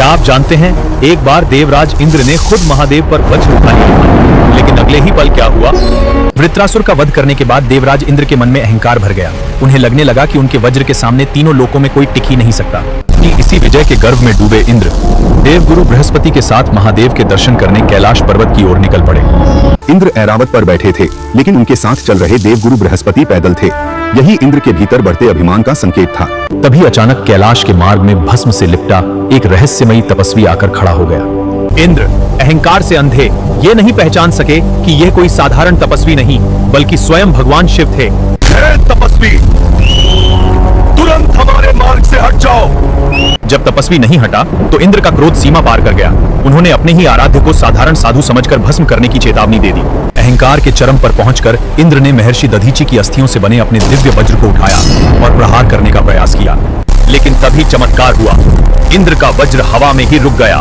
क्या आप जानते हैं, एक बार देवराज इंद्र ने खुद महादेव पर वज्र उठा लिया था, लेकिन अगले ही पल क्या हुआ? वृत्रासुर का वध करने के बाद देवराज इंद्र के मन में अहंकार भर गया। उन्हें लगने लगा कि उनके वज्र के सामने तीनों लोकों में कोई टिक ही नहीं सकता। इसी विजय के गर्व में डूबे इंद्र देवगुरु बृहस्पति के साथ महादेव के दर्शन करने कैलाश पर्वत की ओर निकल पड़े। इंद्र ऐरावत पर बैठे थे, लेकिन उनके साथ चल रहे देवगुरु बृहस्पति पैदल थे। यही इंद्र के भीतर बढ़ते अभिमान का संकेत था। तभी अचानक कैलाश के मार्ग में भस्म से लिपटा एक रहस्यमयी तपस्वी आकर खड़ा हो गया। इंद्र अहंकार से अंधे ये नहीं पहचान सके कि यह कोई साधारण तपस्वी नहीं, बल्कि स्वयं भगवान शिव थे। तपस्वी, तुरंत हमारे मार्ग से हट जाओ। जब तपस्वी नहीं हटा तो इंद्र का क्रोध सीमा पार कर गया। उन्होंने अपने ही आराध्य को साधारण साधु समझकर भस्म करने की चेतावनी दे दी। अहंकार के चरम पर पहुंचकर इंद्र ने महर्षि दधीचि की अस्थियों से बने अपने दिव्य वज्र को उठाया और प्रहार करने का प्रयास किया, लेकिन तभी चमत्कार हुआ। इंद्र का वज्र हवा में ही रुक गया।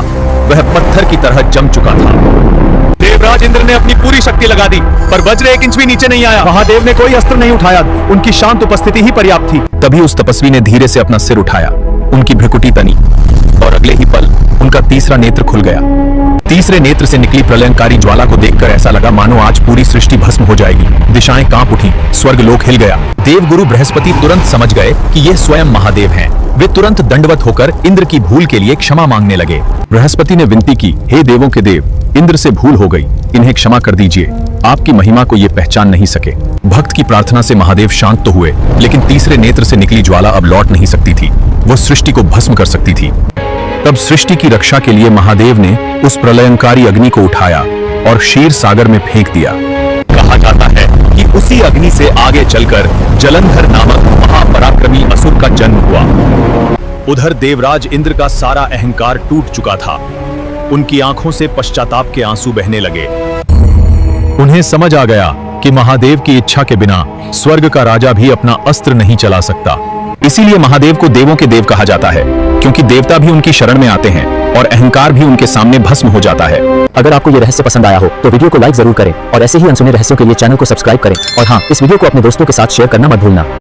वह पत्थर की तरह जम चुका था। देवराज इंद्र ने अपनी पूरी शक्ति लगा दी, पर वज्र 1 इंच भी नीचे नहीं आया। महादेव ने कोई अस्त्र नहीं उठाया, उनकी शांत उपस्थिति ही पर्याप्त थी। तभी उस तपस्वी ने धीरे से अपना सिर उठाया, उनकी भ्रुकुटी तनी और अगले ही पल उनका तीसरा नेत्र खुल गया। तीसरे नेत्र से निकली प्रलयंकारी ज्वाला को देखकर ऐसा लगा मानो आज पूरी सृष्टि भस्म हो जाएगी। दिशाएं कांप उठी, स्वर्ग लोक हिल गया। देवगुरु बृहस्पति तुरंत समझ गए कि ये स्वयं महादेव हैं। वे तुरंत दंडवत होकर इंद्र की भूल के लिए क्षमा मांगने लगे। बृहस्पति ने विनती की, हे देवों के देव, इंद्र से भूल हो गई, इन्हें क्षमा कर दीजिए। आपकी महिमा को ये पहचान नहीं सके। भक्त की प्रार्थना से महादेव शांत तो हुए, लेकिन तीसरे नेत्र से निकली ज्वाला अब लौट नहीं सकती थी। वो सृष्टि को भस्म कर सकती थी। तब सृष्टि की रक्षा के लिए महादेव ने उस प्रलयंकारी अग्नि को उठाया और क्षीर सागर में फेंक दिया। कहा जाता है कि उसी अग्नि से आगे चलकर जलंधर नामक महापराक्रमी असुर का जन्म हुआ। उधर देवराज इंद्र का सारा अहंकार टूट चुका था। उनकी आंखों से पश्चाताप के आंसू बहने लगे। उन्हें समझ आ गया कि महादेव की इच्छा के बिना स्वर्ग का राजा भी अपना अस्त्र नहीं चला सकता। इसीलिए महादेव को देवों के देव कहा जाता है, क्योंकि देवता भी उनकी शरण में आते हैं और अहंकार भी उनके सामने भस्म हो जाता है। अगर आपको ये रहस्य पसंद आया हो तो वीडियो को लाइक जरूर करें और ऐसे ही अनसुने रहस्यों के लिए चैनल को सब्सक्राइब करें। और हाँ, इस वीडियो को अपने दोस्तों के साथ शेयर करना मत भूलना।